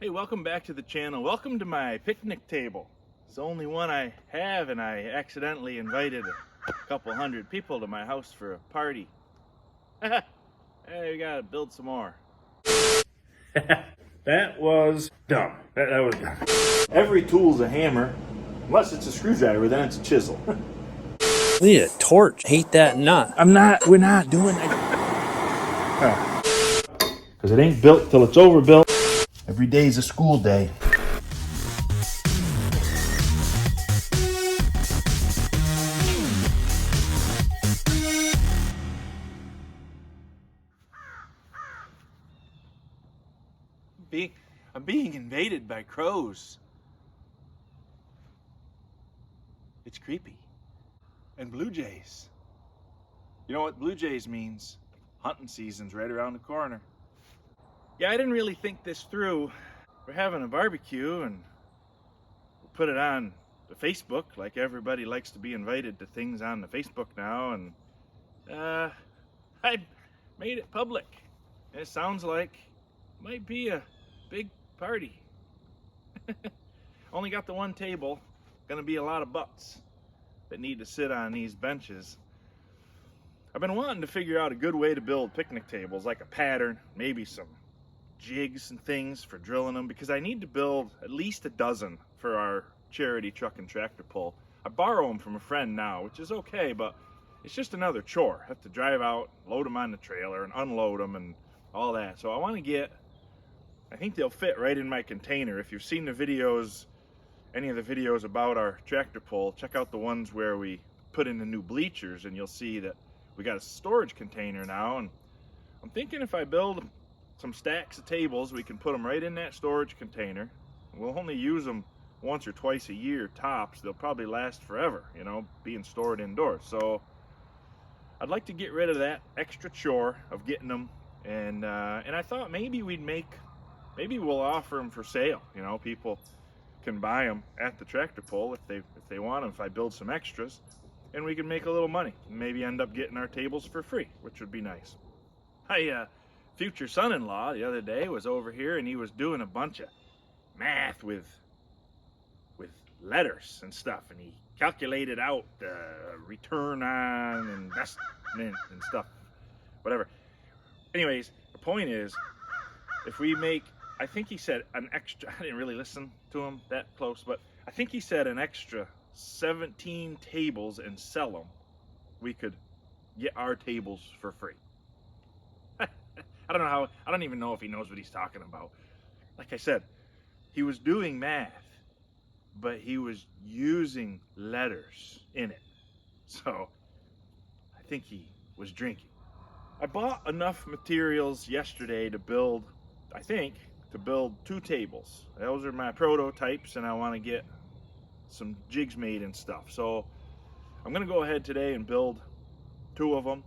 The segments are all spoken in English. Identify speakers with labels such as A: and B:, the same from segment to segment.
A: Hey, welcome back to the channel. Welcome to my picnic table. It's the only one I have, and I accidentally invited a couple hundred people to my house for a party. Hey, we gotta build some more. That was dumb. That was dumb. Every tool's a hammer, unless it's a screwdriver, then it's a chisel.
B: We need a torch. Hate that nut.
A: We're not doing that. Because it ain't built till it's overbuilt. Every day's a school day. I'm being invaded by crows. It's creepy. And blue jays. You know what blue jays means? Hunting season's right around the corner. Yeah, I didn't really think this through. We're having a barbecue and we'll put it on the Facebook, like everybody likes to be invited to things on the Facebook now, and I made it public. And it sounds like it might be a big party. Only got the one table. Gonna be a lot of butts that need to sit on these benches. I've been wanting to figure out a good way to build picnic tables, like a pattern, maybe some jigs and things for drilling them, because I need to build at least a dozen for our charity truck and tractor pull. I borrow them from a friend now, which is okay, but it's just another chore. I have to drive out, load them on the trailer, and unload them and all that. So I want to get, I think they'll fit right in my container. If you've seen the videos, any of the videos about our tractor pull, check out the ones where we put in the new bleachers, and you'll see that we got a storage container now. And I'm thinking if I build some stacks of tables, we can put them right in that storage container. We'll only use them once or twice a year tops. They'll probably last forever, you know, being stored indoors. So I'd like to get rid of that extra chore of getting them, and I thought maybe we'll offer them for sale. You know, people can buy them at the tractor pull if they want them, if I build some extras, and we can make a little money and maybe end up getting our tables for free, which would be nice. My future son-in-law the other day was over here, and he was doing a bunch of math with letters and stuff, and he calculated out return on investment and stuff, whatever. Anyways, the point is, if we make, I think he said an extra, I didn't really listen to him that close, but I think he said an extra 17 tables and sell them, we could get our tables for free. I don't even know if he knows what he's talking about. Like I said, he was doing math, but he was using letters in it. So I think he was drinking. I bought enough materials yesterday to build, I think, to build 2 tables. Those are my prototypes, and I want to get some jigs made and stuff. So I'm gonna go ahead today and build 2 of them.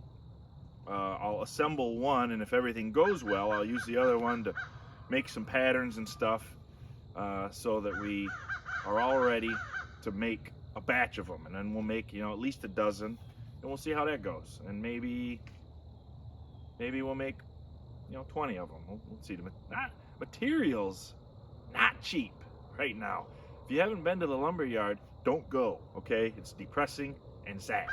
A: I'll assemble one, and if everything goes well, I'll use the other one to make some patterns and stuff, so that we are all ready to make a batch of them, and then we'll make, you know, at least a dozen, and we'll see how that goes. And maybe we'll make, you know, 20 of them. We'll see. Materials not cheap right now. If you haven't been to the lumber yard, don't go, okay? It's depressing and sad.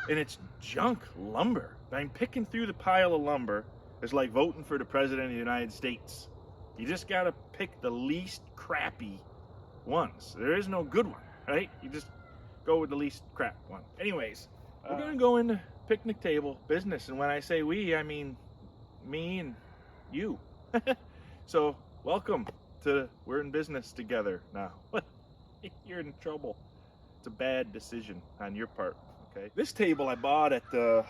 A: And it's junk lumber. I'm picking through the pile of lumber. It's like voting for the President of the United States. You just gotta pick the least crappy ones. There is no good one, right? You just go with the least crap one. Anyways, we're gonna go into picnic table business. And when I say we, I mean me and you. So welcome to, we're in business together now. You're in trouble. It's a bad decision on your part. Okay. This table I bought at the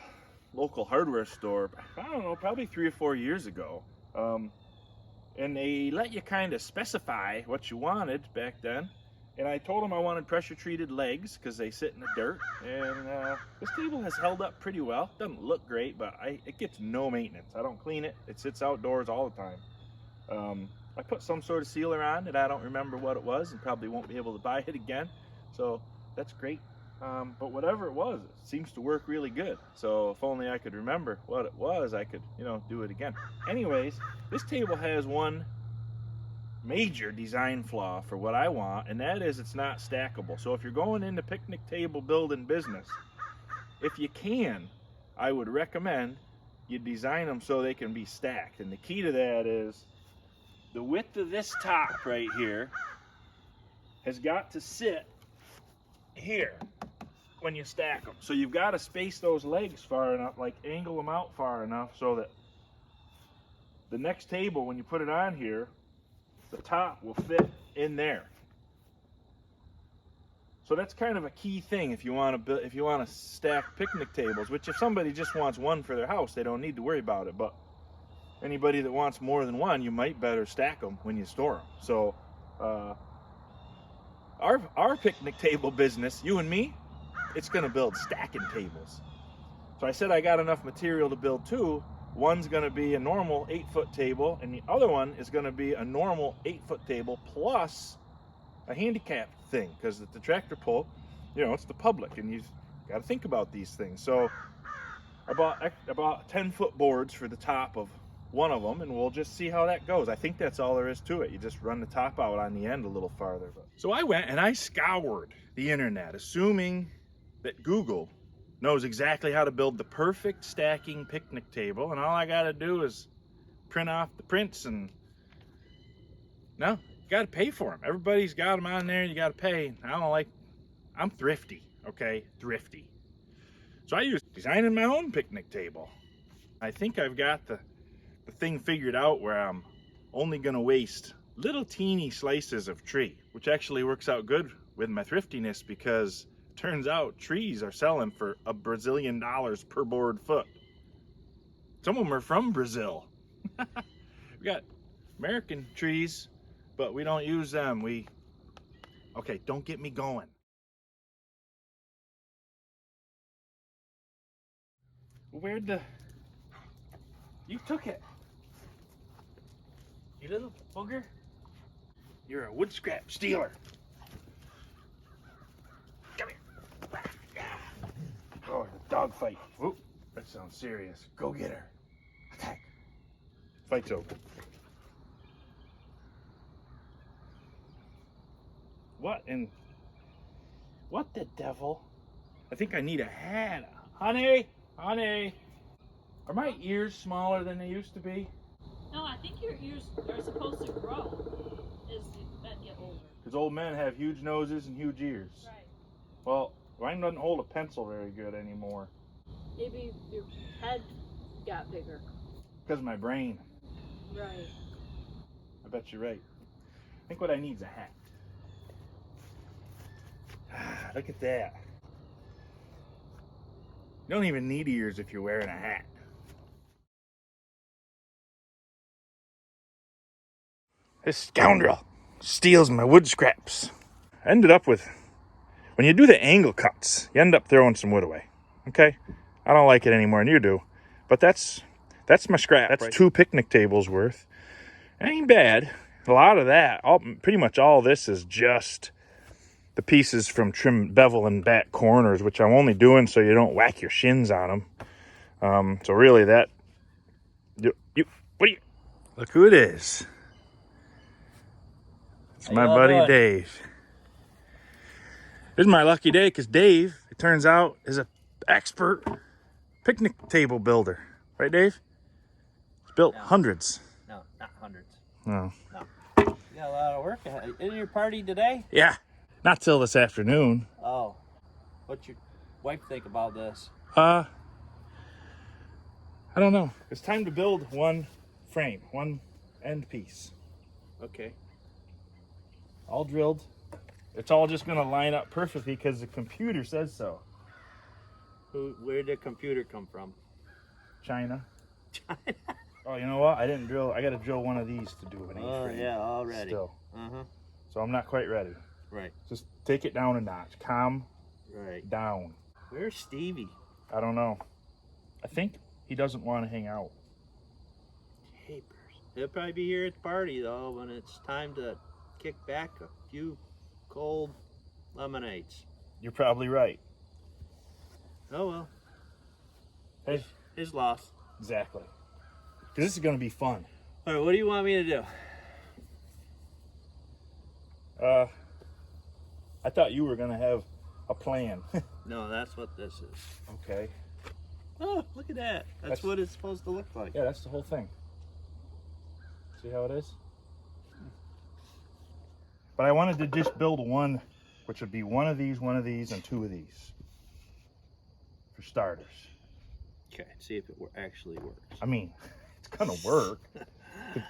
A: local hardware store, I don't know, probably 3 or 4 years ago. And they let you kind of specify what you wanted back then. And I told them I wanted pressure treated legs because they sit in the dirt. And this table has held up pretty well. Doesn't look great, but it gets no maintenance. I don't clean it. It sits outdoors all the time. I put some sort of sealer on it. I don't remember what it was, and probably won't be able to buy it again. So that's great. But whatever it was, it seems to work really good. So if only I could remember what it was, I could, you know, do it again. Anyways, this table has one major design flaw for what I want, and that is it's not stackable. So if you're going into picnic table building business, if you can, I would recommend you design them so they can be stacked. And the key to that is the width of this top right here has got to sit here when you stack them. So you've got to space those legs far enough, like angle them out far enough so that the next table, when you put it on here, the top will fit in there. So that's kind of a key thing if you want to stack picnic tables, which if somebody just wants one for their house, they don't need to worry about it. But anybody that wants more than one, you might better stack them when you store them. So our picnic table business, you and me, it's going to build stacking tables. So I said I got enough material to build two. One's going to be a normal 8-foot table, and the other one is going to be a normal 8-foot table plus a handicap thing, because the tractor pull, you know, it's the public, and you've got to think about these things. So I bought 10-foot boards for the top of one of them, and we'll just see how that goes. I think that's all there is to it. You just run the top out on the end a little farther. So I went and I scoured the internet, assuming that Google knows exactly how to build the perfect stacking picnic table, and all I got to do is print off the prints, and no, you got to pay for them. Everybody's got them on there, and you got to pay. I'm thrifty, okay? Thrifty. So I use designing my own picnic table. I think I've got the thing figured out where I'm only going to waste little teeny slices of tree, which actually works out good with my thriftiness, because turns out trees are selling for $1 Brazilian per board foot. Some of them are from Brazil. We got American trees, but we don't use them. Okay, don't get me going. You took it. You little booger. You're a wood scrap stealer. Come here. Oh, the dog fight. Whoop, that sounds serious. Go get her. Attack. Fight's over. What the devil? I think I need a hat. Honey, are my ears smaller than they used to be?
C: No, I think your ears are supposed to grow as you get older.
A: Because old men have huge noses and huge ears.
C: Right.
A: Well, mine doesn't hold a pencil very good anymore.
C: Maybe your head got bigger.
A: Because of my brain.
C: Right.
A: I bet you're right. I think what I need is a hat. Look at that. You don't even need ears if you're wearing a hat. This scoundrel steals my wood scraps. I ended up with, when you do the angle cuts, you end up throwing some wood away. Okay? I don't like it anymore, and you do. But that's my scrap. That's right. 2 picnic tables worth. It ain't bad. A lot of that, pretty much all this is just the pieces from trim bevel and back corners, which I'm only doing so you don't whack your shins on them. So really what are you? Look who it is. It's my buddy doing? Dave. This is my lucky day, because Dave, it turns out, is an expert picnic table builder. Right, Dave? He's built hundreds.
D: No, not hundreds.
A: No.
D: You got a lot of work. Is your party today?
A: Yeah. Not till this afternoon.
D: Oh. What's your wife think about this?
A: I don't know. It's time to build one frame, one end piece.
D: Okay.
A: All drilled. It's all just going to line up perfectly because the computer says so.
D: Where did the computer come from?
A: China. Oh, you know what? I didn't drill. I got to drill one of these to do an A-frame.
D: Oh, yeah, already.
A: Still.
D: Uh-huh.
A: So I'm not quite ready.
D: Right.
A: Just take it down a notch. Calm
D: Right.
A: down.
D: Where's Stevie?
A: I don't know. I think he doesn't want to hang out.
D: Papers. He'll probably be here at the party, though, when it's time to kick back a few cold lemonades.
A: You're probably right.
D: Oh, well.
A: Hey.
D: His loss.
A: Exactly. Because this is going to be fun.
D: All right, what do you want me to do?
A: I thought you were gonna have a plan.
D: No, that's what this is.
A: Okay.
D: Oh, look at that. That's what it's supposed to look like.
A: Yeah, that's the whole thing. See how it is? But I wanted to just build one, which would be one of these, and two of these. For starters.
D: Okay, see if it actually works.
A: I mean, it's gonna work.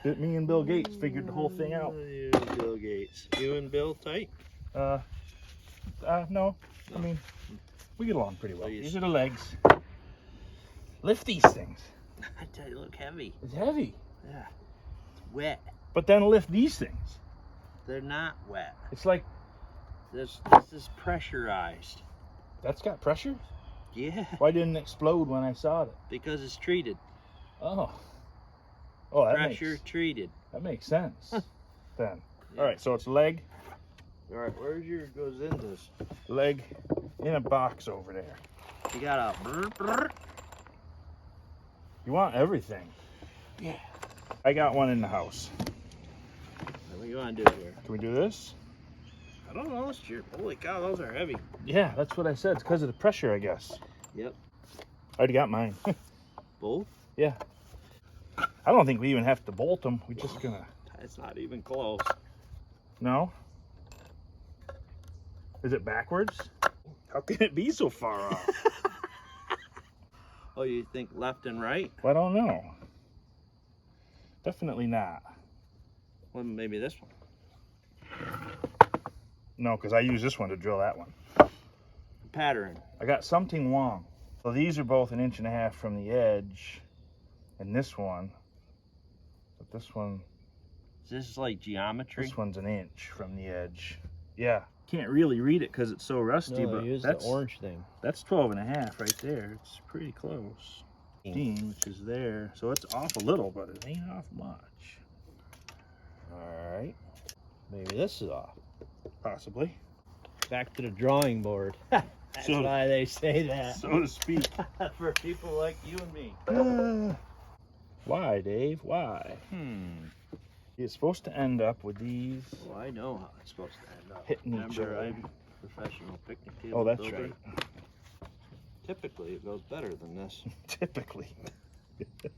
A: Me and Bill Gates figured the whole thing out.
D: You and Bill Gates. You and Bill tight?
A: No. I mean, we get along pretty well.
D: Please.
A: These are the legs. Lift these things.
D: I tell you, look heavy.
A: It's heavy.
D: Yeah. It's wet.
A: But then lift these things.
D: They're not wet.
A: It's like,
D: This is pressurized.
A: that's got pressure?
D: Yeah.
A: Why didn't it explode when I saw it?
D: Because it's treated.
A: Oh. Oh, that
D: Pressure treated.
A: makes sense. Then.
D: Yeah.
A: All right, so it's leg,
D: All right, where's your goes in this?
A: leg in a box over there.
D: You got a.
A: You want everything.
D: Yeah.
A: I got one in the house.
D: What do you want to do here?
A: Can we do this?
D: I don't know. It's your. Holy cow, those are heavy.
A: Yeah, that's what I said. It's because of the pressure, I guess.
D: Yep.
A: I already got mine.
D: Both?
A: Yeah. I don't think we even have to bolt them. We're just gonna.
D: It's not even close.
A: No? Is it backwards? How can it be so far off?
D: Oh, you think left and right?
A: Well, I don't know. Definitely not.
D: Well, maybe this one.
A: No, because I use this one to drill that one.
D: Pattern.
A: I got something wrong. So these are both 1.5 inches from the edge. And this one. But this one.
D: Is this like geometry?
A: This one's 1 inch from the edge. Yeah. Can't really read it because it's so rusty, but
B: use
A: that's
B: the orange thing.
A: That's 12.5 right there. It's pretty close. 15, which is there. So it's off a little, but it ain't off much.
B: All right. Maybe this is off.
A: Possibly.
B: Back to the drawing board. That's
A: So-
B: why they say that.
A: So to speak.
D: For people like you and me.
A: Why, Dave? Why? It's supposed to end up with these.
D: Oh, I know how it's supposed to end up.
A: Hitting each
D: Remember,
A: other.
D: I'm a professional picnic table
A: Oh, that's
D: builder.
A: right.
D: Typically, it goes better than this.
A: Typically. It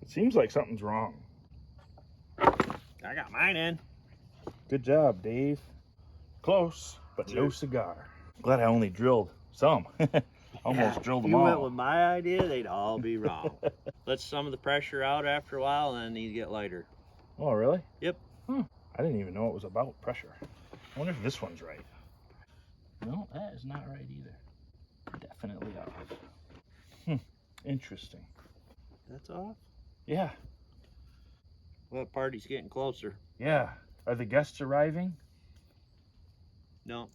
A: seems like something's wrong.
D: I got mine in.
A: Good job, Dave. Close, but no cigar. Glad I only drilled some. Almost drilled them
D: If you
A: all.
D: went with my idea, they'd all be wrong. Let some of the pressure out after a while, and then these get lighter.
A: Oh, really?
D: Yep.
A: I didn't even know it was about pressure. I wonder if this one's right. No, that is not right either. Definitely off. Interesting.
D: That's off.
A: Yeah,
D: Well, the party's getting closer.
A: yeah. Are the guests arriving?
D: No,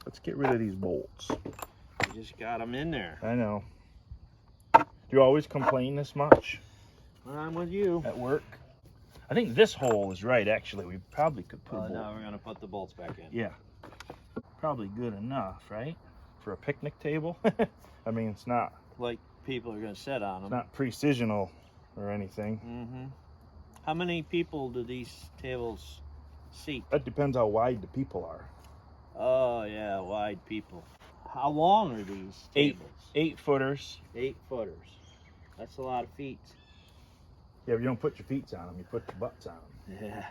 A: Let's get rid of these bolts.
D: you just got them in there.
A: I know. Do you always complain this much
D: I'm with you.
A: at work? I think this hole is right, actually. We probably could put a bolt.
D: Now we're gonna put the bolts back in.
A: Yeah. Probably good enough, right? For a picnic table? I mean, it's not
D: Like people are gonna sit on them.
A: not precisional or anything.
D: Mm-hmm. How many people do these tables seat?
A: That depends how wide the people are.
D: Oh yeah, wide people. How long are these tables?
A: 8-footers.
D: 8 footers. That's a lot of feet.
A: Yeah, but you don't put your feet on them, you put your butts on them.
D: Yeah.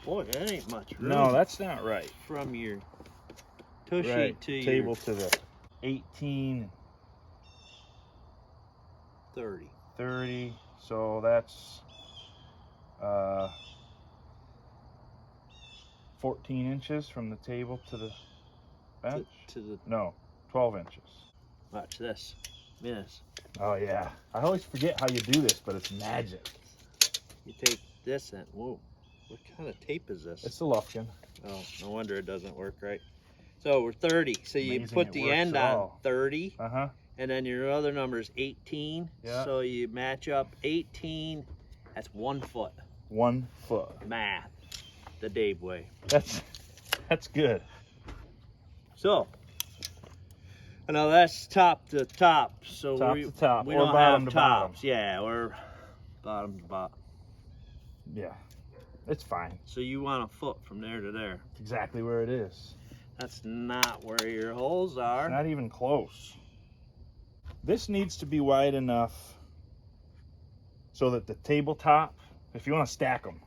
D: Boy, that ain't much room.
A: No, that's not right.
D: From your tushy
A: Right,
D: to
A: table
D: your
A: to the 18,
D: 30.
A: 30, so that's 14 inches from the table to the bench?
D: To the
A: No, 12 inches.
D: watch this. Yes.
A: Oh yeah, I always forget how you do this, but it's magic.
D: You take this and whoa. What kind of tape is this?
A: It's the Lufkin.
D: Oh, no wonder it doesn't work right. So we're 30. So you
A: Amazing
D: put
A: it
D: the
A: works
D: end
A: at
D: on
A: all.
D: 30,
A: Uh-huh.
D: and then your other number is 18.
A: Yeah.
D: So you match up 18. That's 1 foot.
A: 1 foot.
D: Math. The Dave way.
A: That's good.
D: So, I know that's top to top. So
A: Top
D: we,
A: to top,
D: we
A: or
D: don't
A: bottom
D: have
A: to bottom.
D: tops. Yeah, or bottom to bottom.
A: Yeah. It's fine.
D: So you want a foot from there to there.
A: It's exactly where it is.
D: That's not where your holes
A: It's
D: are.
A: not even close. This needs to be wide enough so that the tabletop, if you want to stack them,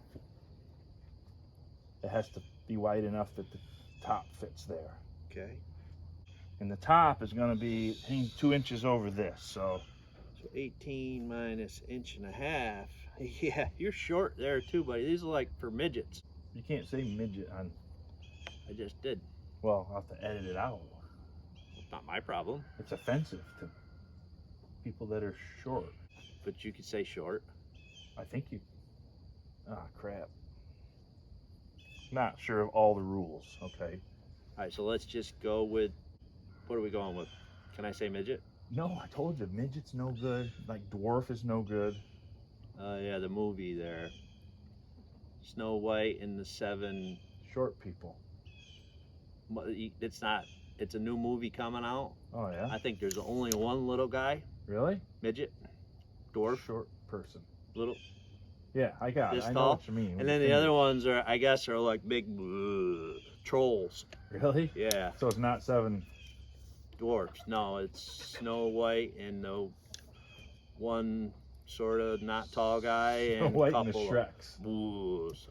A: it has to be wide enough that the top fits there.
D: Okay.
A: And the top is going to be 2 inches over this. So
D: 18 minus 1.5 inches. Yeah, you're short there too, buddy. These are like for midgets.
A: you can't say midget on.
D: I just did.
A: Well, I'll have to edit it out.
D: It's not my problem.
A: It's offensive to people that are short.
D: But you could say short.
A: I think you. Ah, crap. Not sure of all the rules. Okay.
D: All right, so let's just go with, what are we going with? Can I say midget?
A: No, I told you, midget's no good. Like dwarf is no good.
D: Yeah, the movie there. Snow White and the Seven.
A: Short people.
D: It's not. It's a new movie coming out.
A: Oh yeah.
D: I think there's only one little guy.
A: Really?
D: Midget. Dwarf.
A: Short person.
D: Little.
A: Yeah, I got
D: This
A: it. I know
D: tall?
A: what you mean.
D: And then the other ones are, I guess, are like big trolls.
A: Really?
D: Yeah.
A: So it's not 7.
D: Dwarfs. No, it's Snow White and the one sort of not tall guy and
A: White
D: a
A: and the
D: couple
A: Shreks.
D: of bulls.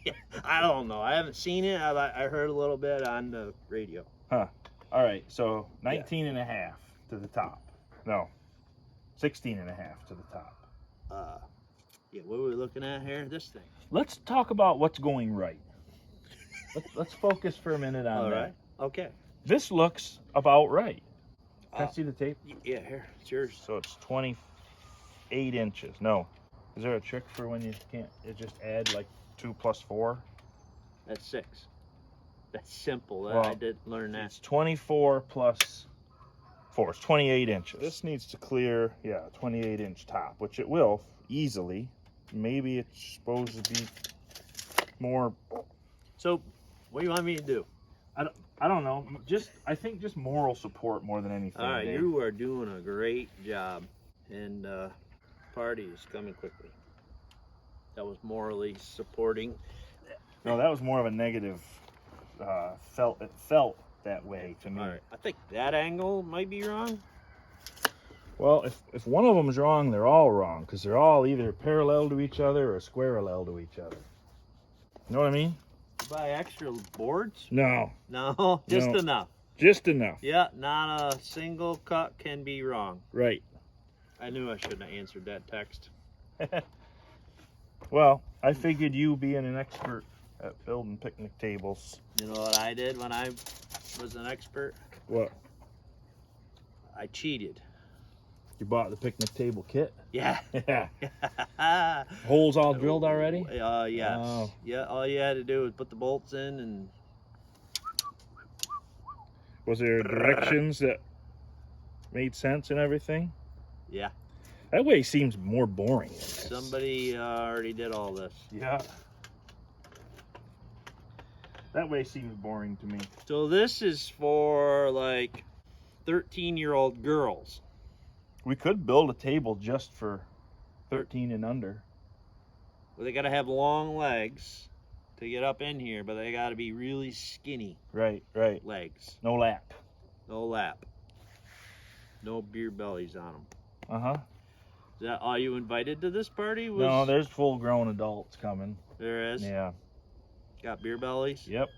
D: Yeah, I don't know. I haven't seen it. I heard a little bit on the radio.
A: All right, so 19 and a half to the top. No, 16 and a half to the top.
D: Yeah, what are we looking at here? This thing.
A: Let's talk about what's going right. Let's focus for a minute on
D: All
A: that.
D: right. Okay.
A: This looks about right. Can I see the tape?
D: Yeah, here. It's yours.
A: So it's 28 inches. No. Is there a trick for when you can't just add like 2 plus 4?
D: That's 6. That's simple.
A: Well,
D: I did learn that.
A: It's 24 plus 4. It's 28 inches. This needs to clear, yeah, a 28 inch top, which it will easily. Maybe it's supposed to be more.
D: So, what do you want me to do?
A: I don't know. I think just moral support more than anything.
D: All right,
A: Dave.
D: you are doing a great job, and party is coming quickly. That was morally supporting.
A: No, that was more of a negative. It felt that way to me.
D: All right, I think that angle might be wrong.
A: Well, if one of them is wrong, they're all wrong because they're all either parallel to each other or squarelel to each other. You know what I mean?
D: Buy extra boards?
A: No,
D: No, just
A: No.
D: enough.
A: just enough.
D: Yeah, not a single cut can be wrong.
A: Right.
D: I knew I shouldn't have answered that text.
A: Well, I figured you being an expert at building picnic tables.
D: You know what I did when I was an expert?
A: What?
D: I cheated.
A: You bought the picnic table kit?
D: Yeah.
A: Yeah. Holes all drilled already?
D: Yes.
A: Oh.
D: Yeah, all you had to do was put the bolts in and
A: Was there directions that made sense and everything?
D: yeah.
A: That way seems more boring.
D: Somebody already did all this.
A: Yeah. That way seems boring to me.
D: So this is for like 13-year-old girls.
A: We could build a table just for 13 and under.
D: Well, they got to have long legs to get up in here, but they got to be really skinny
A: Right, right.
D: legs.
A: No lap.
D: No lap. No beer bellies on them.
A: Uh-huh.
D: Is that all you invited to this party? Was...
A: No, there's full-grown adults coming.
D: There is?
A: Yeah.
D: Got beer bellies?
A: Yep.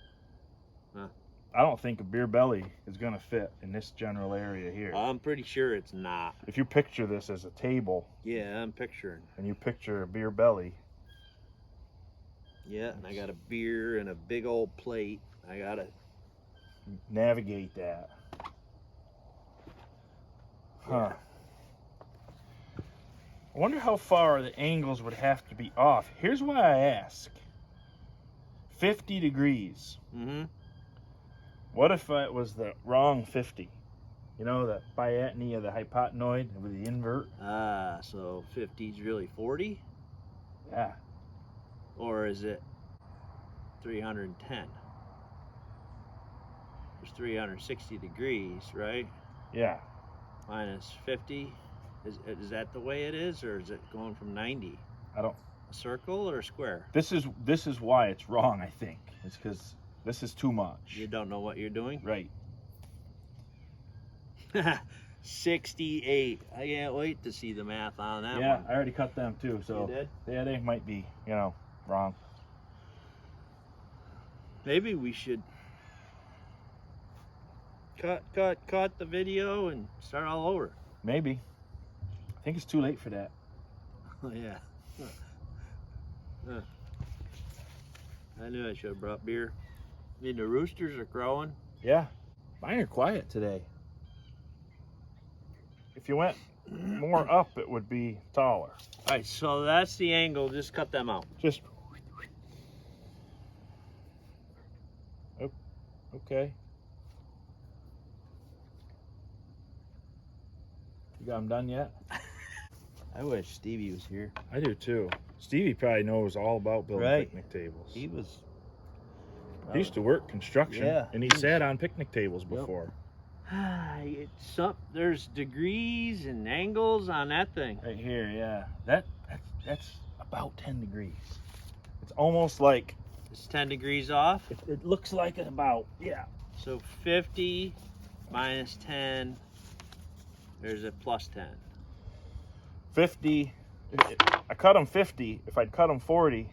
D: Huh.
A: I don't think a beer belly is going to fit in this general area here.
D: I'm pretty sure it's not.
A: If you picture this as a table
D: Yeah, I'm picturing.
A: and you picture a beer belly,
D: Yeah, and I got a beer and a big old plate. I got to...
A: navigate that. Huh. I wonder how far the angles would have to be off. Here's why I ask. 50 degrees.
D: Mm-hmm.
A: What if it was the wrong 50? You know, the biatny of the hypotenoid with the invert?
D: Ah, so 50's really 40?
A: Yeah.
D: Or is it 310? There's 360 degrees, right?
A: Yeah.
D: Minus 50. Is that the way it is, or is it going from 90?
A: I don't
D: A circle or a square?
A: This is why it's wrong, I think. It's because this is too much.
D: You don't know what you're doing?
A: Right.
D: 68. I can't wait to see the math on that
A: Yeah,
D: one.
A: I already cut them too, so
D: You did?
A: yeah, they might be, wrong.
D: Maybe we should cut the video and start all over.
A: Maybe. I think it's too late for that.
D: Oh, yeah. I knew I should have brought beer. I mean, the roosters are crowing.
A: Yeah. Mine are quiet today. If you went more up, it would be taller.
D: All right, so that's the angle. Just cut them out.
A: Just. Oh, okay. You got them done yet?
D: I wish Stevie was here.
A: I do too. Stevie probably knows all about building
D: Right.
A: picnic tables.
D: He was.
A: He used to work construction,
D: Yeah,
A: and he
D: he was-
A: sat on picnic tables before.
D: There's degrees and angles on that thing.
A: Right here, yeah. That's about 10 degrees. It's almost like
D: It's 10 degrees off.
A: it looks like it's about, yeah.
D: So 50 minus 10. There's a plus 10.
A: 50. I cut them 50. If I'd cut them 40,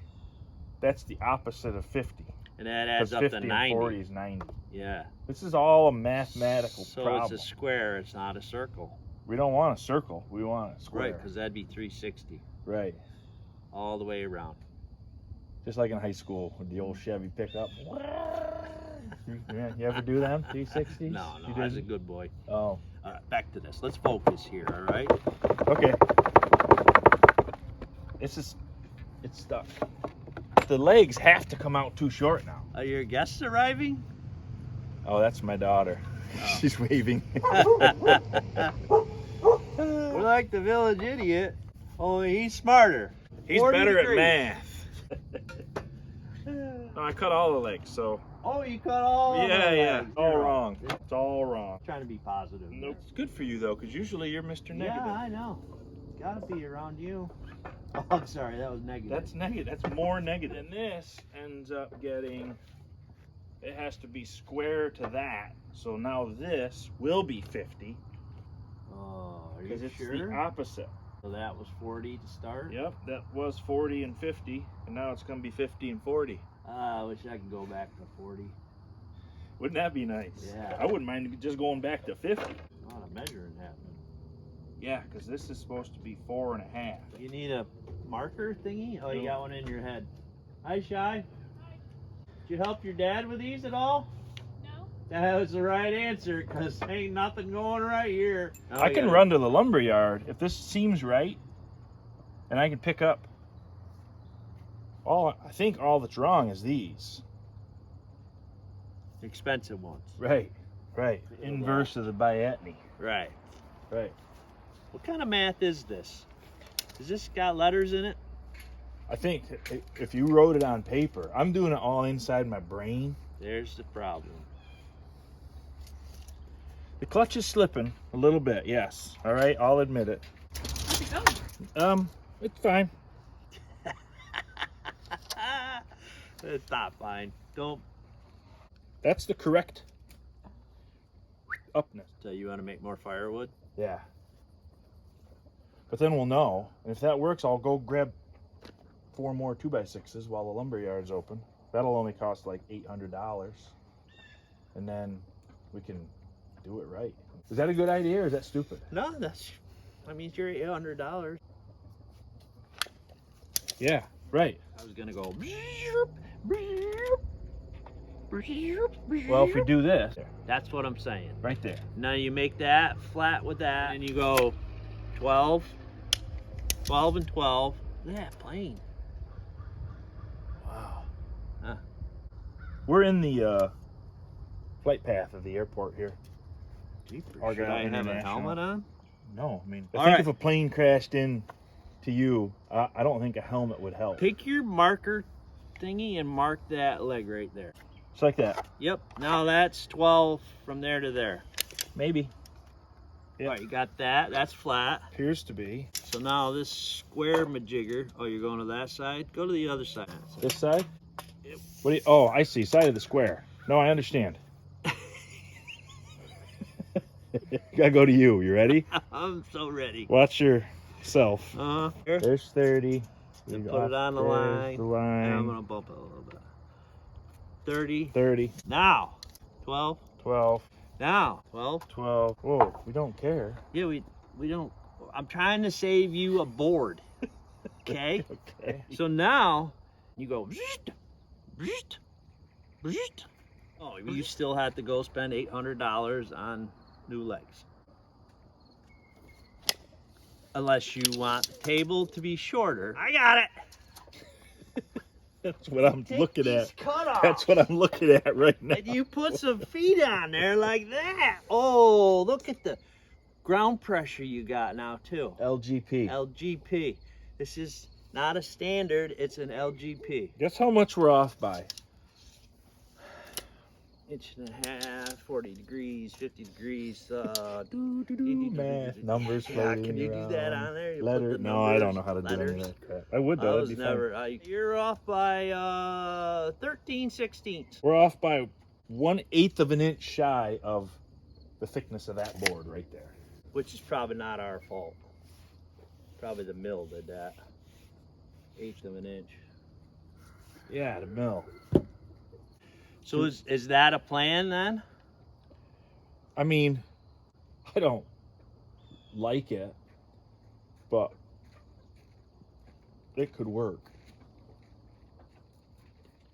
A: that's the opposite of 50.
D: And that adds
A: 'Cause
D: up
A: 50
D: to
A: and
D: 90.
A: 40 is 90.
D: Yeah.
A: This is all a mathematical
D: So
A: problem.
D: it's a square. It's not a circle.
A: We don't want a circle. We want a square.
D: Right, because that'd be 360
A: Right.
D: all the way around.
A: Just like in high school with the old Chevy pickup. You ever do them? 360s?
D: No,
A: You
D: I was a
A: didn't?
D: good boy.
A: Oh.
D: All right, back to this. Let's focus here, all right?
A: Okay. It's stuck. The legs have to come out too short now.
D: Are your guests arriving?
A: Oh, that's my daughter.
D: Oh.
A: She's waving.
D: We're like the village idiot, only he's smarter.
A: He's
D: 40
A: better
D: degrees.
A: at math. No, I cut all the legs, so
D: Oh, you cut all of
A: yeah,
D: the
A: yeah.
D: legs.
A: All
D: You're
A: wrong. It's all wrong.
D: Trying to be positive.
A: Nope. It's good for you though, because usually you're Mr.
D: Yeah,
A: Negative.
D: I know. Gotta be around you. Oh, I'm sorry, that was negative.
A: That's negative. That's more negative. And this ends up getting. It has to be square to that. So now this will be 50
D: Oh, are you
A: because it's
D: sure?
A: the opposite.
D: So that was 40 to start?
A: Yep, that was 40 and 50, and now it's going to be 50 and 40.
D: I wish I could go back to 40.
A: Wouldn't that be nice?
D: Yeah.
A: I wouldn't mind just going back to 50.
D: A lot of measuring happening.
A: Yeah, because this is supposed to be 4.5.
D: You need a marker thingy? Oh, you
A: No.
D: got one in your head. Hi, Shy. Did you help your dad with these at all?
C: No?
D: That was the right answer, because ain't nothing going right here. Oh,
A: I can
D: yeah.
A: run to the lumber yard if this seems right, and I can pick up. I think all that's wrong is these.
D: Expensive ones.
A: Right. The inverse of the biatny.
D: Right.
A: Right.
D: What kind of math is this? Has this got letters in it?
A: I think if you wrote it on paper, I'm doing it all inside my brain.
D: There's the problem.
A: The clutch is slipping a little bit, yes. All right, I'll admit it.
C: How's it going?
A: It's fine.
D: It's not fine. Don't.
A: That's the correct upness.
D: So you want to make more firewood?
A: Yeah. But then we'll know. And if that works, I'll go grab 4 more 2x6s while the lumber yard's open. That'll only cost like $800. And then we can do it right. Is that a good idea or is that stupid?
D: No, that's. I mean, you're $800.
A: Yeah, right.
D: I was gonna go.
A: Well, if we do this,
D: That's what I'm saying.
A: right there.
D: Now you make that flat with that, and you go 12, 12 and 12. Yeah, plain.
A: Wow.
D: Huh.
A: We're in the flight path of the airport here.
D: Jeepers,
A: Argyle
D: should I have a
A: International.
D: helmet on?
A: No, I mean, I
D: All
A: think
D: right.
A: if a plane crashed in to you, I don't think a helmet would help.
D: Pick your marker thingy and mark that leg right there.
A: Just like that.
D: Yep, now that's 12 from there to there.
A: Maybe.
D: All right, you got that. That's flat.
B: Appears to be.
D: So now this square majigger. Oh, you're going to that side? Go to the other side.
B: This side?
D: Yep.
B: What do you, oh, I see. Side of the square. No, I understand. Gotta go to you. You ready?
D: I'm so ready.
B: Watch yourself.
D: Here.
B: There's 30.
D: And
B: You
D: put it on the
B: there's
D: line.
B: The
D: And
B: line.
D: I'm going to bump it a little bit. 30.
B: 30.
D: Now. 12.
B: 12.
D: Now. 12.
B: 12. Whoa, we don't care.
D: Yeah, we don't. I'm trying to save you a board. Okay?
B: Okay.
D: So now you go. Oh, you still have to go spend $800 on new legs. Unless you want the table to be shorter. I got it.
B: That's what I'm
D: Take
B: looking
D: these
B: at.
D: cutoffs.
B: That's what I'm looking at right now.
D: And you put some feet on there like that. Oh, look at the ground pressure you got now too.
B: LGP.
D: LGP. This is not a standard, it's an LGP.
B: Guess how much we're off by?
D: Inch and a half, 40 degrees, 50 degrees.
B: Math, numbers
D: Yeah,
B: floating
D: can you
B: around.
D: do that on there? You put
B: Letter?
D: the
B: No, I don't
D: numbers,
B: know how to do any
D: letters.
B: of that crap. I would
D: I
B: though.
D: was
B: That'd be fun.
D: never. You're off by 13/16.
B: We're off by 1/8 of an inch shy of the thickness of that board right there.
D: Which is probably not our fault. Probably the mill did that. 1/8 of an inch.
B: Yeah, the mill.
D: So is that a plan then?
B: I mean, I don't like it, but it could work.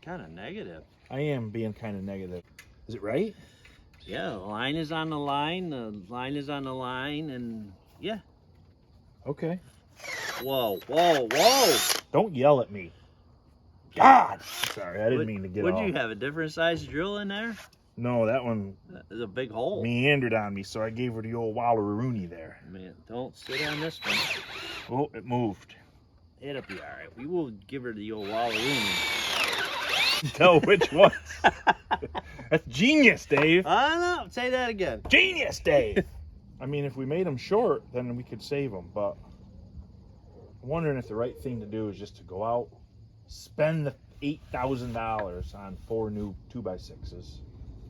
D: Kind of negative.
B: I am being kind of negative. Is it right?
D: Yeah, the line is on the line. The line is on the line, and yeah.
B: Okay.
D: Whoa, whoa, whoa!
B: Don't yell at me. God! Sorry, I didn't mean to get
D: Would
B: all...
D: you have a different size drill in there?
B: No, that one
D: There's a big hole.
B: meandered on me, so I gave her the old Wallaroonie there.
D: Man, don't sit on this one.
B: Oh, it moved.
D: It'll be all right. We will give her the old Wallaroonie.
B: Tell which ones. That's genius, Dave.
D: I don't know. Say that again.
B: Genius, Dave. I mean, if we made them short, then we could save them, but I'm wondering if the right thing to do is just to go out, spend the $8,000 on 4 new 2x6s.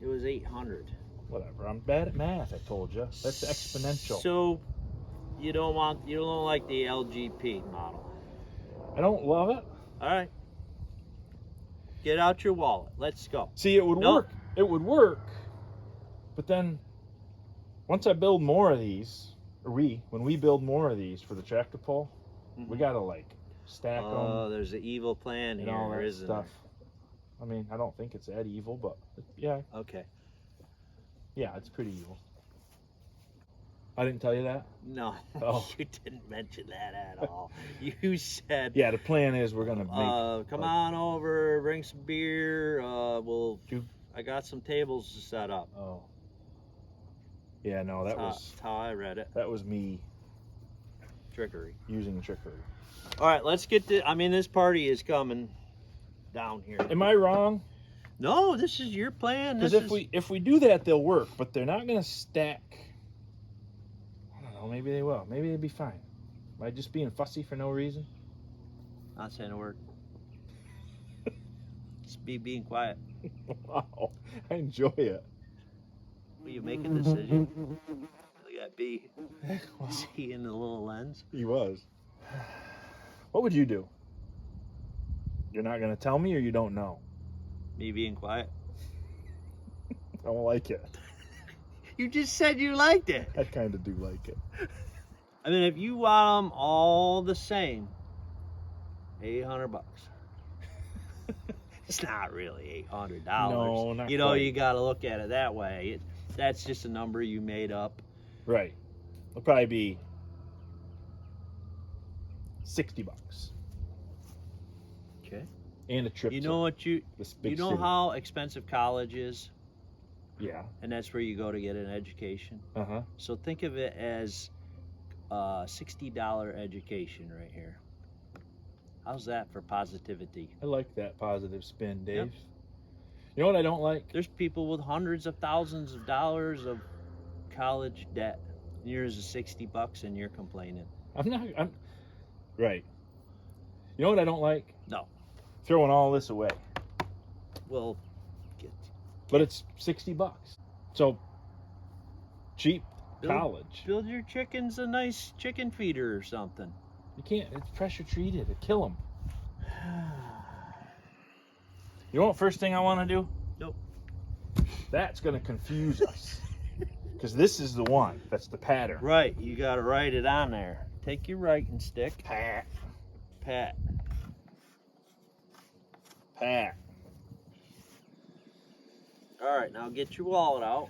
D: It was 800.
B: Whatever. I'm bad at math, I told you. That's exponential.
D: So you don't like the LGP model.
B: I don't love it.
D: All right. Get out your wallet. Let's go.
B: See, it would work. It would work. But then once I build more of these, or when we build more of these for the tractor pull, we gotta like stack them.
D: Oh, there's an evil plan
B: and all
D: here,
B: that
D: isn't
B: stuff. I mean, I don't think it's that evil, but yeah,
D: there? Okay.
B: yeah, it's pretty evil. I didn't tell you that?
D: No,
B: Oh.
D: you didn't mention that at all. You said,
B: Yeah, the plan is we're gonna make.
D: come
B: like,
D: on over, bring some beer.
B: You-
D: I got some tables to set up.
B: Oh. Yeah, no,
D: That's how I read it.
B: that was me
D: Trickery.
B: using trickery.
D: All right, let's get to. I mean, this party is coming down here.
B: Am I wrong?
D: No, this is your plan.
B: Because
D: This
B: if we do that, they'll work, but they're not gonna stack. I don't know. Maybe they will. Maybe they'll be fine. Am I just being fussy for no reason?
D: not saying a word. Just being quiet.
B: Wow, I enjoy it.
D: Will you make a decision? Look at B. Is he in the little lens?
B: He was. What would you do? You're not gonna tell me, or you don't know?
D: Me being quiet.
B: I don't like it.
D: You just said you liked it.
B: I kind of do like it.
D: I mean, if you want them all the same, $800. It's not really $800.
B: No, not
D: You know,
B: quite.
D: you got to look at it that way. That's just a number you made up.
B: Right. It'll probably be $60.
D: Okay.
B: And a trip.
D: You
B: to
D: know what
B: this big
D: you know
B: city.
D: how expensive college is,
B: Yeah.
D: and that's where you go to get an education.
B: Uh huh.
D: So think of it as a $60 education right here. How's that for positivity?
B: I like that positive spin, Dave.
D: Yep.
B: You know what I don't like?
D: There's people with hundreds of thousands of dollars of college debt. Yours is $60 and you're complaining.
B: I'm right. You know what I don't like?
D: No.
B: Throwing all this away.
D: Well, get
B: But it's $60. So cheap
D: Build-
B: college.
D: build your chickens a nice chicken feeder or something.
B: You can't. It's pressure treated. It kill them. You know what? First thing I want to do.
D: Nope.
B: That's gonna confuse us. Because this is the one. That's the pattern.
D: Right, you gotta write it on there. Take your writing stick.
B: Pat.
D: Pat.
B: Pat.
D: All right, now get your wallet out.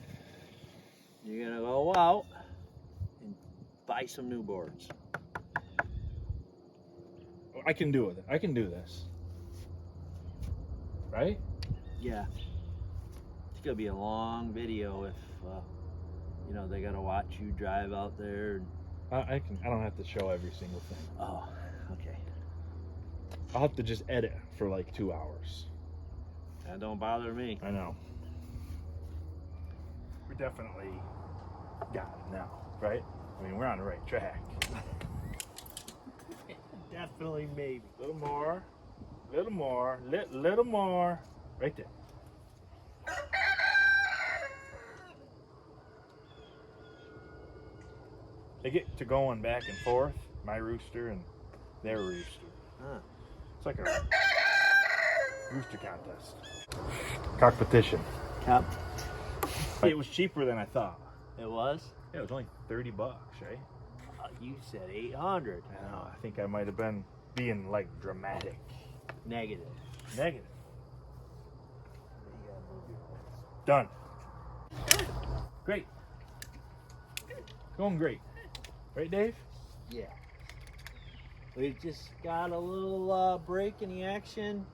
D: You're gonna go out and buy some new boards.
B: I can do it. I can do this. Right?
D: Yeah. It's gonna be a long video if you know they gotta watch you drive out there.
B: I can. I don't have to show every single thing.
D: Oh, okay.
B: I'll have to just edit for like 2 hours.
D: That don't bother me.
B: I know. We're definitely got it now, right? I mean, we're on the right track.
D: Definitely, maybe.
B: Little more, little more, little more. Right there. They get to going back and forth, my rooster and their rooster.
D: Huh.
B: It's like a rooster contest. Competition.
D: Cup.
B: It was cheaper than I thought.
D: It was?
B: Yeah, it was only $30, right?
D: You said 800.
B: I know. I think I might have been being like dramatic.
D: Negative.
B: Negative. Done. Great. Going great. Right, Dave?
D: Yeah. We just got a little break in the action.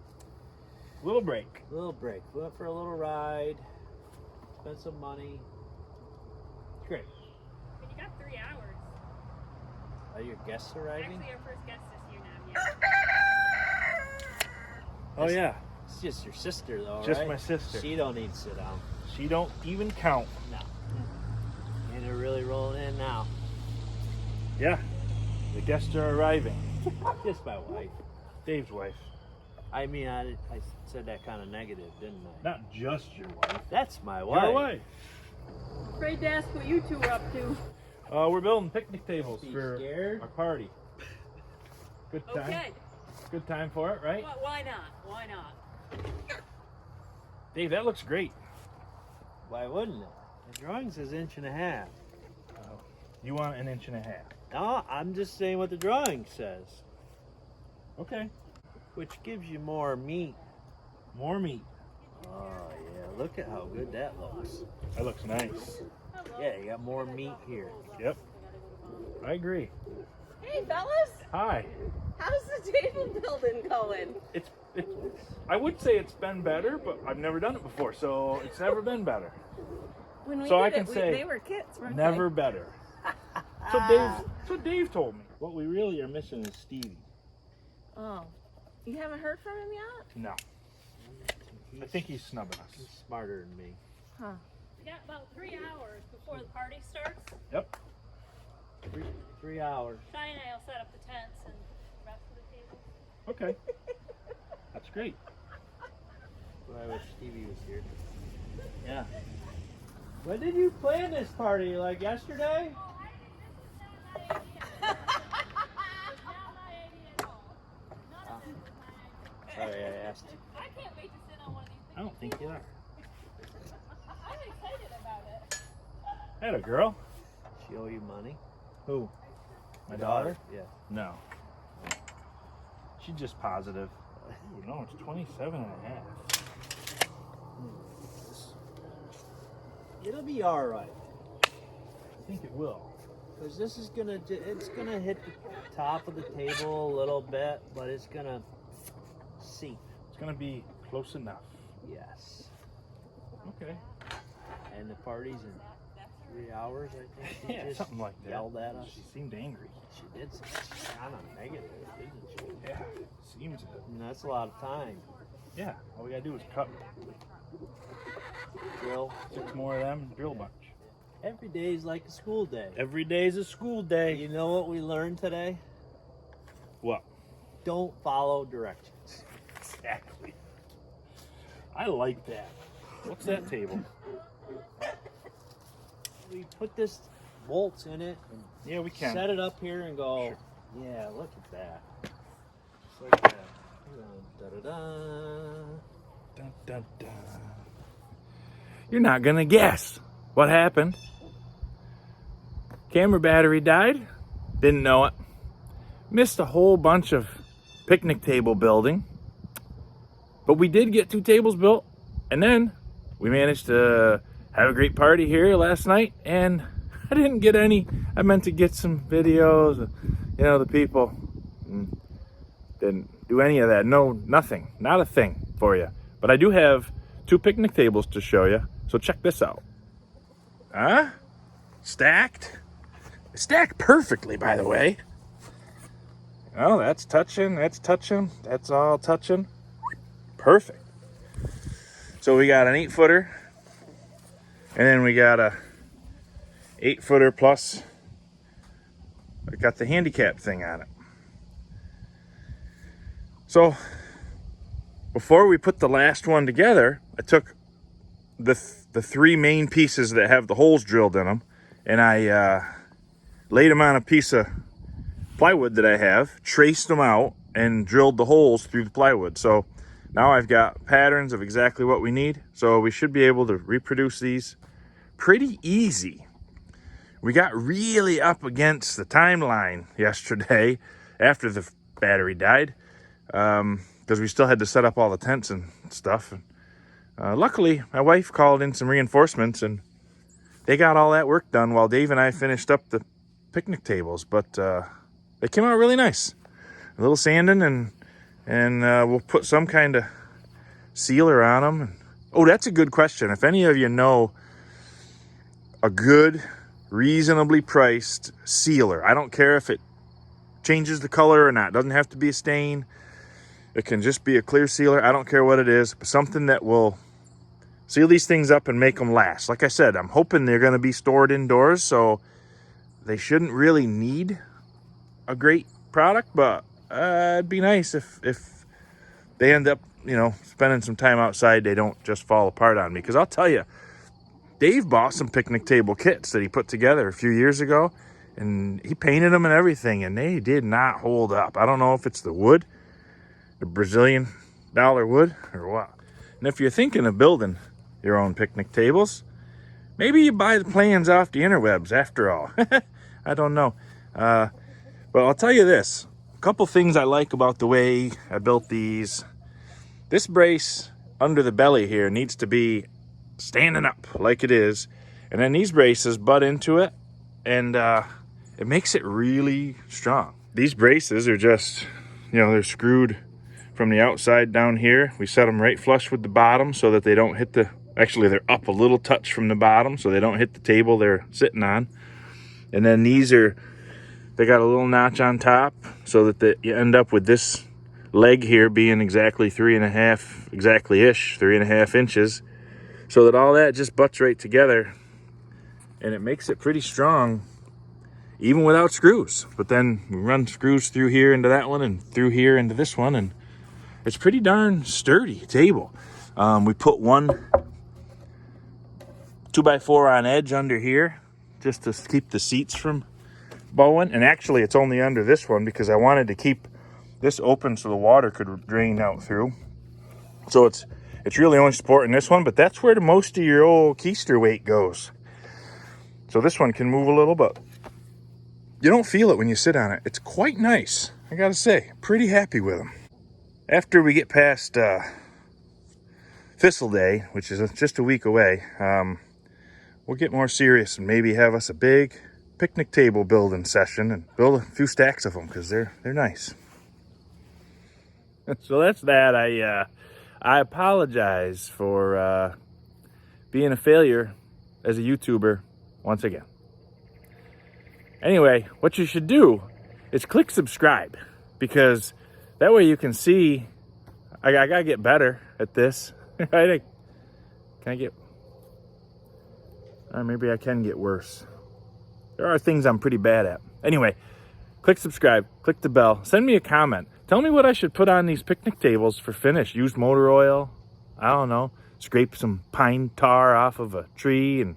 B: Little break.
D: Little break. Went for a little ride. Spent some money. Great.
C: But you got 3 hours.
D: Are your guests arriving?
C: Actually, our first guest this year now. Yeah.
B: Oh yeah.
D: It's just your sister, though,
B: Just
D: right?
B: my sister.
D: She don't need to sit down.
B: She don't even count.
D: No. And they're really rolling in now.
B: Yeah. The guests are arriving.
D: Just my wife.
B: Dave's wife.
D: I mean, I said that kind of negative, didn't I?
B: Not just your wife.
D: That's my wife.
B: Your wife.
C: Afraid to ask what you two are up to.
B: We're building picnic tables
D: Be
B: for
D: scared?
B: our party. Good time.
C: Okay.
B: Good time for it, right?
C: Why not? Why not?
B: Dave, that looks great.
D: Why wouldn't it? The drawing says 1.5 inches.
B: You want an 1.5 inches.
D: No, I'm just saying what the drawing says,
B: Okay.
D: which gives you more meat.
B: More meat.
D: Oh yeah, look at how good that looks.
B: That looks nice.
D: Yeah, you got more meat here.
B: Yep. I agree.
E: Hey fellas,
B: Hi.
E: how's the table building going?
B: It's I would say it's been better, but I've never done it before, so it's never been better.
E: When we
B: So
E: did
B: I can
E: it,
B: say
E: they were kids, weren't
B: Never better. That's what Dave told me. What we really are missing is Stevie.
E: they? Oh, you haven't heard from him yet?
B: No. I think he's snubbing
D: He's
B: us.
D: smarter than me.
E: Huh.
C: We got about 3 hours before the party starts.
B: Yep.
D: 3 hours.
C: Shai and I will set up the tents and the rest of the tables.
B: Okay. That's great.
D: Well, I wish Stevie was here. Yeah. When did you plan this party? Like yesterday? Sorry, I asked.
C: I can't wait to sit on one of these.
B: I don't think you are.
C: I'm excited about it.
B: Had a girl.
D: She owe you money?
B: Who? My daughter?
D: Yeah.
B: No. She's just positive. Ooh, no, it's 27 and a half.
D: It'll be all right.
B: I think it will.
D: Because this is it's gonna hit the top of the table a little bit, but it's gonna sink.
B: It's gonna be close enough.
D: Yes.
B: Okay.
D: And the party's in 3 hours, I think. She
B: Yeah,
D: just
B: something like that.
D: yelled at us.
B: She seemed angry.
D: She did kind of negative, didn't she?
B: Yeah, seems it.
D: And that's a lot of time.
B: Yeah, all we gotta do is cut
D: Drill.
B: 6 more of them, drill a bunch.
D: Every day is like a school day.
B: Every day's a school day.
D: You know what we learned today?
B: What?
D: Don't follow directions.
B: Exactly. I like that. What's that table?
D: We put this bolts in it and
B: Yeah, we can.
D: set it up here and go,
B: Sure.
D: yeah, look at that. Just like that. Da-da-da.
B: Dun, dun, dun. You're not gonna guess what happened. Camera battery died. Didn't know it. Missed a whole bunch of picnic table building. But we did get 2 tables built. And then we managed to have a great party here last night. And I didn't get any. I meant to get some videos. You know, the people didn't do any of that. No, nothing. Not a thing for you. But I do have 2 picnic tables to show you. So check this out. Huh? Stacked? Stacked perfectly, by the way. Oh, that's touching. That's all touching. Perfect. So we got an 8-footer. And then we got a 8-footer plus. I got the handicap thing on it. So before we put the last one together, I took the 3 main pieces that have the holes drilled in them, and I laid them on a piece of plywood that I have, traced them out, and drilled the holes through the plywood. So now I've got patterns of exactly what we need. So we should be able to reproduce these pretty easy. We got really up against the timeline yesterday after the battery died, because we still had to set up all the tents and stuff. Luckily, my wife called in some reinforcements, and they got all that work done while Dave and I finished up the picnic tables. But they came out really nice. A little sanding, and we'll put some kind of sealer on them. Oh, that's a good question. If any of you know a good, reasonably priced sealer, I don't care if it changes the color or not. It doesn't have to be a stain. It can just be a clear sealer. I don't care what it is, but something that will seal these things up and make them last. Like I said, I'm hoping they're going to be stored indoors, so they shouldn't really need a great product, but it'd be nice if they end up, you know, spending some time outside, they don't just fall apart on me. Because I'll tell you, Dave bought some picnic table kits that he put together a few years ago, and he painted them and everything, and they did not hold up. I don't know if it's the wood, the Brazilian dollar wood, or what. And if you're thinking of building your own picnic tables, maybe you buy the plans off the interwebs after all. I don't know. But I'll tell you this. A couple things I like about the way I built these. This brace under the belly here needs to be standing up like it is. And then these braces butt into it, and it makes it really strong. These braces are just, you know, they're screwed from the outside down here. We set them right flush with the bottom so that they don't hit the, actually they're up a little touch from the bottom so they don't hit the table they're sitting on. And then these are, they got a little notch on top so that you end up with this leg here being exactly 3.5, exactly-ish, 3.5 inches, so that all that just butts right together, and it makes it pretty strong even without screws. But then we run screws through here into that one and through here into this one, and it's pretty darn sturdy table. We put one 2x4 on edge under here just to keep the seats from bowing, and actually it's only under this one because I wanted to keep this open so the water could drain out through. So it's really only supporting this one, but that's where the most of your old keister weight goes. So this one can move a little, but you don't feel it when you sit on it. It's quite nice, I gotta say. Pretty happy with them. After we get past Thistle Day, which is just a week away, we'll get more serious and maybe have us a big picnic table building session and build a few stacks of them because they're nice. So that's that. I apologize for being a failure as a YouTuber once again. Anyway, what you should do is click subscribe, because that way you can see. I gotta get better at this. Can I get? Or maybe I can get worse. There are things I'm pretty bad at. Anyway, click subscribe, click the bell, send me a comment. Tell me what I should put on these picnic tables for finish. Use motor oil, I don't know. Scrape some pine tar off of a tree and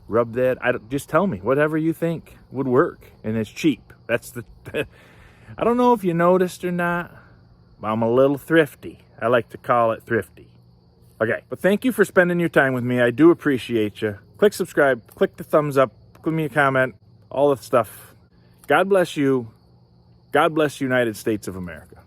B: rub that. Just tell me, whatever you think would work. And it's cheap. That's the, I don't know if you noticed or not, but I'm a little thrifty. I like to call it thrifty. Okay, but thank you for spending your time with me. I do appreciate you. Click subscribe, click the thumbs up, give me a comment, all the stuff. God bless you. God bless the United States of America.